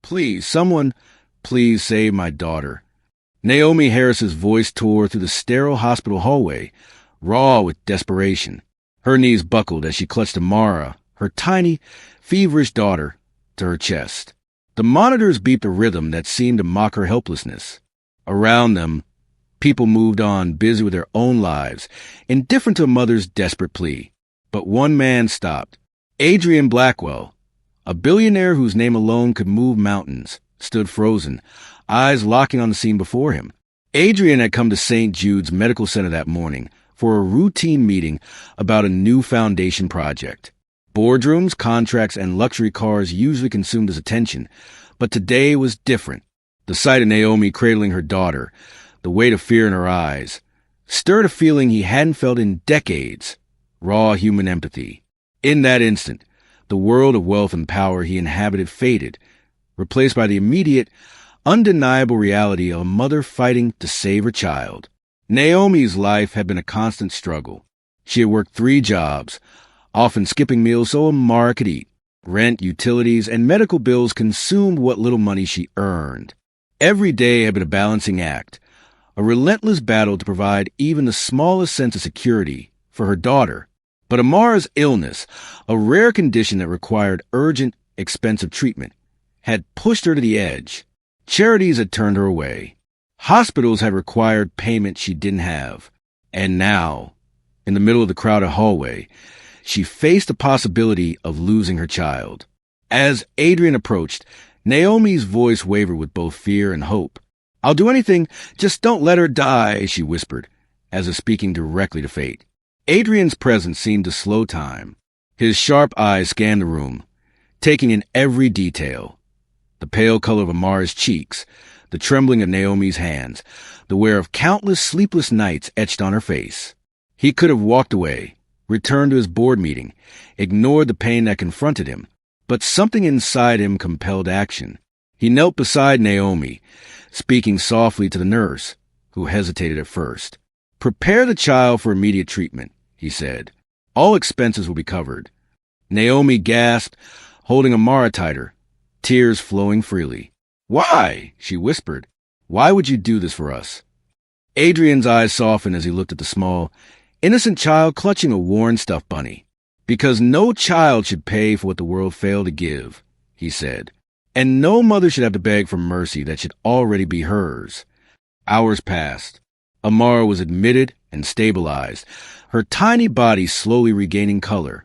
Please, someone, please save my daughter. Naomi Harris's voice tore through the sterile hospital hallway, raw with desperation. Her knees buckled as she clutched Amara, her tiny, feverish daughter, to her chest. The monitors beeped a rhythm that seemed to mock her helplessness. Around them, people moved on, busy with their own lives, indifferent to a mother's desperate plea. But one man stopped. Adrien Blackwell, a billionaire whose name alone could move mountains, stood frozen, eyes locking on the scene before him. Adrien had come to St. Jude's Medical Center that morning for a routine meeting about a new foundation project. Boardrooms, contracts, and luxury cars usually consumed his attention, but today was different. The sight of Naomi cradling her daughter, the weight of fear in her eyes, stirred a feeling he hadn't felt in decades, raw human empathy. In that instant, the world of wealth and power he inhabited faded, replaced by the immediate, undeniable reality of a mother fighting to save her child. Naomi's life had been a constant struggle. She had worked 3 jobs, often skipping meals so Amara could eat. Rent, utilities, and medical bills consumed what little money she earned. Every day had been a balancing act, a relentless battle to provide even the smallest sense of security for her daughter. But Amara's illness, a rare condition that required urgent, expensive treatment, had pushed her to the edge. Charities had turned her away. Hospitals had required payment she didn't have. And now, in the middle of the crowded hallway, she faced the possibility of losing her child. As Adrien approached, Naomi's voice wavered with both fear and hope. "I'll do anything, just don't let her die," she whispered, as if speaking directly to fate. Adrien's presence seemed to slow time. His sharp eyes scanned the room, taking in every detail. The pale color of Amara's cheeks, the trembling of Naomi's hands, the wear of countless sleepless nights etched on her face. He could have walked away, returned to his board meeting, ignored the pain that confronted him, but something inside him compelled action. He knelt beside Naomi, speaking softly to the nurse, who hesitated at first. "Prepare the child for immediate treatment," he said. "All expenses will be covered." Naomi gasped, holding Amara tighter, tears flowing freely. "Why?" she whispered. "Why would you do this for us?" Adrien's eyes softened as he looked at the small, innocent child clutching a worn stuffed bunny. "Because no child should pay for what the world failed to give," he said. "And no mother should have to beg for mercy that should already be hers." Hours passed. Amara was admitted and stabilized, her tiny body slowly regaining color.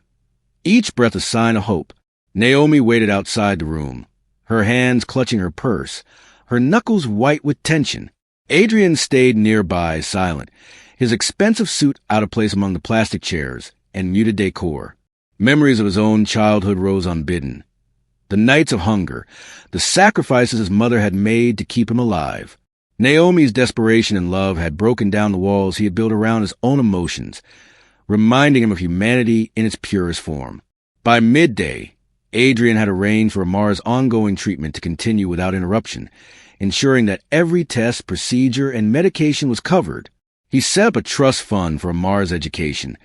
Each breath a sign of hope. Naomi waited outside the room, her hands clutching her purse, her knuckles white with tension. Adrien stayed nearby, silent, his expensive suit out of place among the plastic chairs and muted decor. Memories of his own childhood rose unbidden. The nights of hunger, the sacrifices his mother had made to keep him alive. Naomi's desperation and love had broken down the walls he had built around his own emotions, reminding him of humanity in its purest form. By midday, Adrien had arranged for Amara's ongoing treatment to continue without interruption, ensuring that every test, procedure, and medication was covered. He set up a trust fund for Amara's education,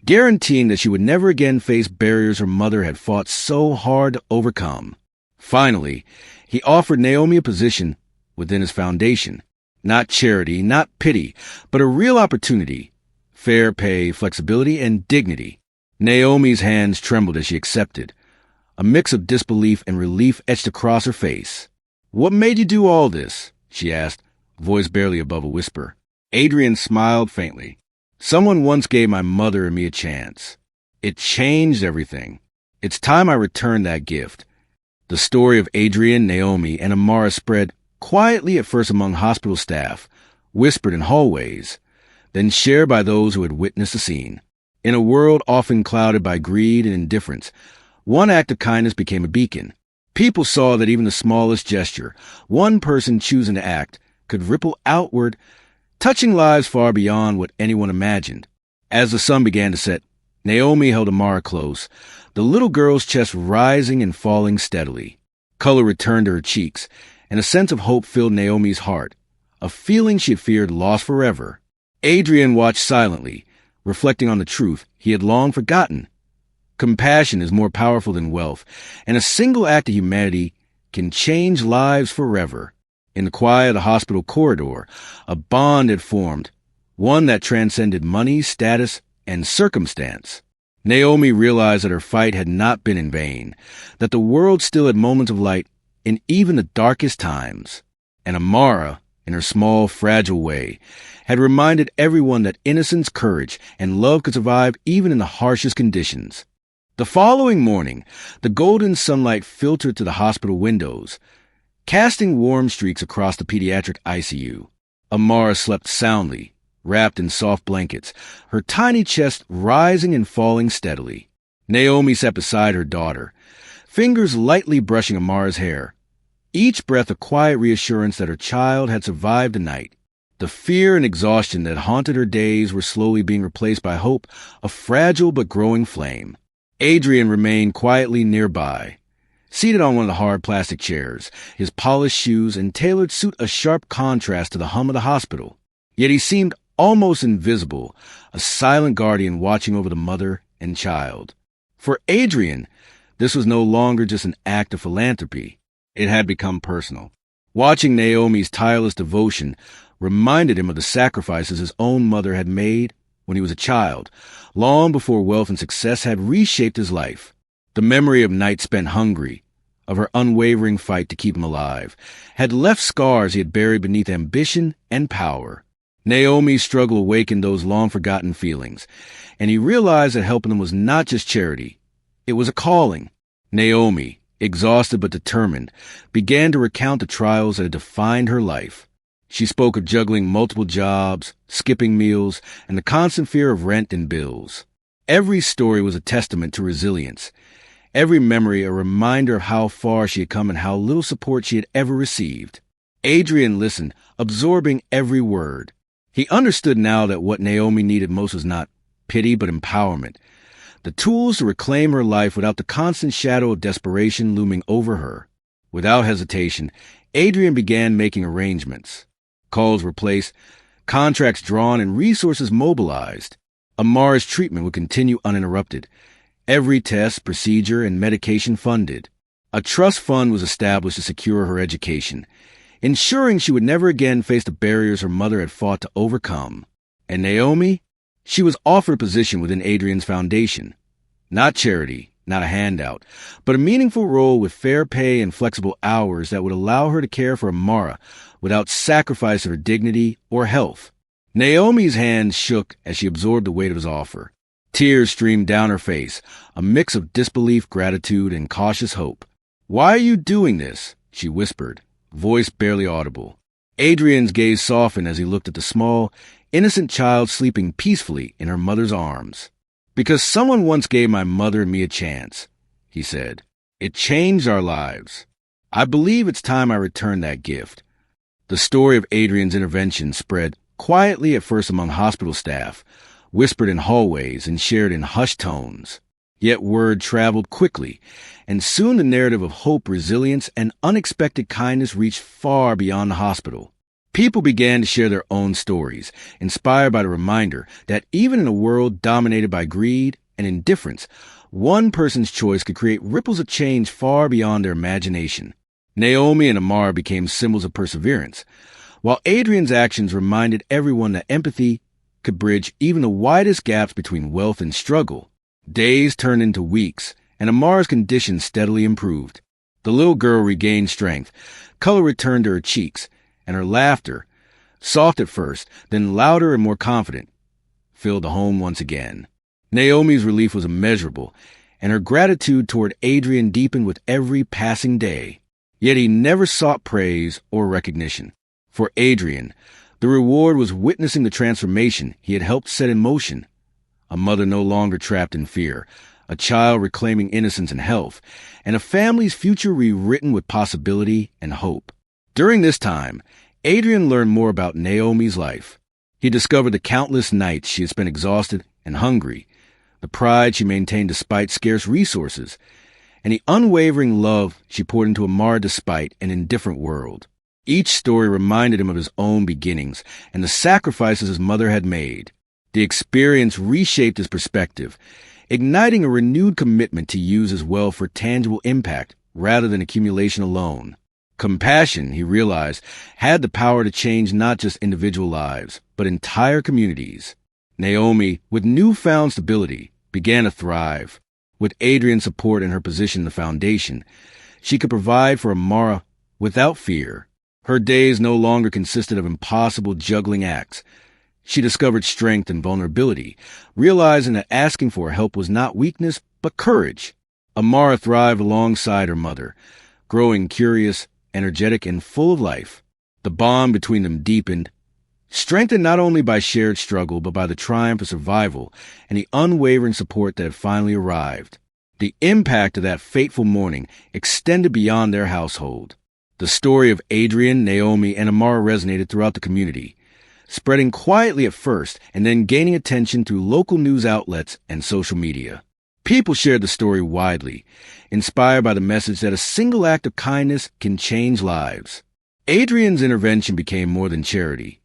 guaranteeing that she would never again face barriers her mother had fought so hard to overcome. Finally, he offered Naomi a position within his foundation. Not charity, not pity, but a real opportunity. Fair pay, flexibility, and dignity. Naomi's hands trembled as she accepted. A mix of disbelief and relief etched across her face. "What made you do all this?" she asked, voice barely above a whisper. Adrien smiled faintly. "Someone once gave my mother and me a chance. It changed everything. It's time I returned that gift." The story of Adrien, Naomi, and Amara spread quietly at first among hospital staff, whispered in hallways, then shared by those who had witnessed the scene. In a world often clouded by greed and indifference, one act of kindness became a beacon. People saw that even the smallest gesture, one person choosing to act, could ripple outward, touching lives far beyond what anyone imagined. As the sun began to set, Naomi held Amara close, the little girl's chest rising and falling steadily. Color returned to her cheeks, and a sense of hope filled Naomi's heart, a feeling she had feared lost forever. Adrien watched silently, reflecting on the truth he had long forgotten. Compassion is more powerful than wealth, and a single act of humanity can change lives forever. In the quiet of the hospital corridor, a bond had formed, one that transcended money, status, and circumstance. Naomi realized that her fight had not been in vain, that the world still had moments of light in even the darkest times. And Amara, in her small, fragile way, had reminded everyone that innocence, courage, and love could survive even in the harshest conditions. The following morning, the golden sunlight filtered to the hospital windows, casting warm streaks across the pediatric ICU. Amara slept soundly, wrapped in soft blankets, her tiny chest rising and falling steadily. Naomi sat beside her daughter, fingers lightly brushing Amara's hair, each breath a quiet reassurance that her child had survived the night. The fear and exhaustion that haunted her days were slowly being replaced by hope, a fragile but growing flame. Adrien remained quietly nearby, seated on one of the hard plastic chairs, his polished shoes and tailored suit a sharp contrast to the hum of the hospital. Yet he seemed almost invisible, a silent guardian watching over the mother and child. For Adrien, this was no longer just an act of philanthropy. It had become personal. Watching Naomi's tireless devotion reminded him of the sacrifices his own mother had made when he was a child, long before wealth and success had reshaped his life. The memory of nights spent hungry, of her unwavering fight to keep him alive, had left scars he had buried beneath ambition and power. Naomi's struggle awakened those long-forgotten feelings, and he realized that helping them was not just charity. It was a calling. Naomi, exhausted but determined, began to recount the trials that had defined her life. She spoke of juggling multiple jobs, skipping meals, and the constant fear of rent and bills. Every story was a testament to resilience, every memory a reminder of how far she had come and how little support she had ever received. Adrien listened, absorbing every word. He understood now that what Naomi needed most was not pity but empowerment, the tools to reclaim her life without the constant shadow of desperation looming over her. Without hesitation, Adrien began making arrangements. Calls were placed, contracts drawn, and resources mobilized. Amara's treatment would continue uninterrupted, every test, procedure, and medication funded. A trust fund was established to secure her education, ensuring she would never again face the barriers her mother had fought to overcome. And Naomi? She was offered a position within Adrien's foundation. Not charity, not a handout, but a meaningful role with fair pay and flexible hours that would allow her to care for Amara without sacrifice of her dignity or health. Naomi's hands shook as she absorbed the weight of his offer. Tears streamed down her face, a mix of disbelief, gratitude, and cautious hope. "Why are you doing this?" she whispered, voice barely audible. Adrien's gaze softened as he looked at the small, innocent child sleeping peacefully in her mother's arms. "Because someone once gave my mother and me a chance," he said. "It changed our lives. I believe it's time I return that gift." The story of Adrien's intervention spread quietly at first among hospital staff, whispered in hallways and shared in hushed tones. Yet word traveled quickly, and soon the narrative of hope, resilience, and unexpected kindness reached far beyond the hospital. People began to share their own stories, inspired by the reminder that even in a world dominated by greed and indifference, one person's choice could create ripples of change far beyond their imagination. Naomi and Amara became symbols of perseverance, while Adrien's actions reminded everyone that empathy could bridge even the widest gaps between wealth and struggle. Days turned into weeks, and Amara's condition steadily improved. The little girl regained strength, color returned to her cheeks, and her laughter, soft at first, then louder and more confident, filled the home once again. Naomi's relief was immeasurable, and her gratitude toward Adrien deepened with every passing day. Yet he never sought praise or recognition. For Adrien, the reward was witnessing the transformation he had helped set in motion. A mother no longer trapped in fear, a child reclaiming innocence and health, and a family's future rewritten with possibility and hope. During this time, Adrien learned more about Naomi's life. He discovered the countless nights she had spent exhausted and hungry, the pride she maintained despite scarce resources, and the unwavering love she poured into Amara despite an indifferent world. Each story reminded him of his own beginnings and the sacrifices his mother had made. The experience reshaped his perspective, igniting a renewed commitment to use his wealth for tangible impact rather than accumulation alone. Compassion, he realized, had the power to change not just individual lives, but entire communities. Naomi, with newfound stability, began to thrive. With Adrien's support and her position in the foundation, she could provide for Amara without fear. Her days no longer consisted of impossible juggling acts. She discovered strength and vulnerability, realizing that asking for help was not weakness, but courage. Amara thrived alongside her mother, growing curious, energetic, and full of life. The bond between them deepened, strengthened not only by shared struggle, but by the triumph of survival and the unwavering support that had finally arrived. The impact of that fateful morning extended beyond their household. The story of Adrien, Naomi, and Amara resonated throughout the community, spreading quietly at first and then gaining attention through local news outlets and social media. People shared the story widely, inspired by the message that a single act of kindness can change lives. Adrien's intervention became more than charity.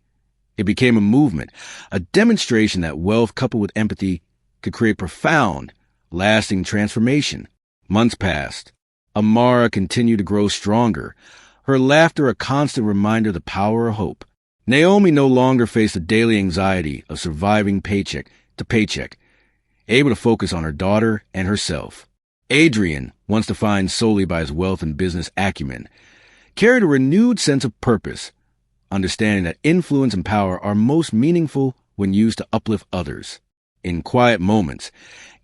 It became a movement, a demonstration that wealth coupled with empathy could create profound, lasting transformation. Months passed. Amara continued to grow stronger, her laughter a constant reminder of the power of hope. Naomi no longer faced the daily anxiety of surviving paycheck to paycheck, able to focus on her daughter and herself. Adrien, once defined solely by his wealth and business acumen, carried a renewed sense of purpose, understanding that influence and power are most meaningful when used to uplift others. In quiet moments,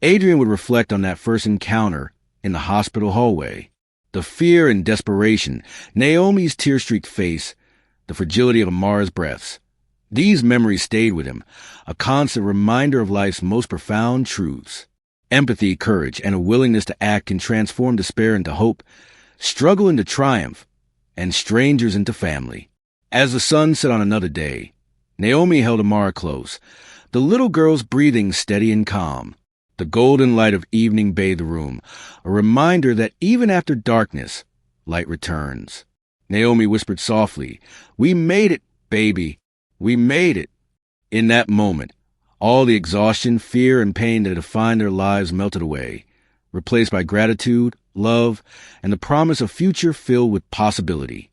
Adrien would reflect on that first encounter in the hospital hallway. The fear and desperation, Naomi's tear-streaked face, the fragility of Amara's breaths. These memories stayed with him, a constant reminder of life's most profound truths. Empathy, courage, and a willingness to act can transform despair into hope, struggle into triumph, and strangers into family. As the sun set on another day, Naomi held Amara close, the little girl's breathing steady and calm. The golden light of evening bathed the room, a reminder that even after darkness, light returns. Naomi whispered softly, "We made it, baby. We made it." In that moment, all the exhaustion, fear, and pain that defined their lives melted away, replaced by gratitude, love, and the promise of a future filled with possibility.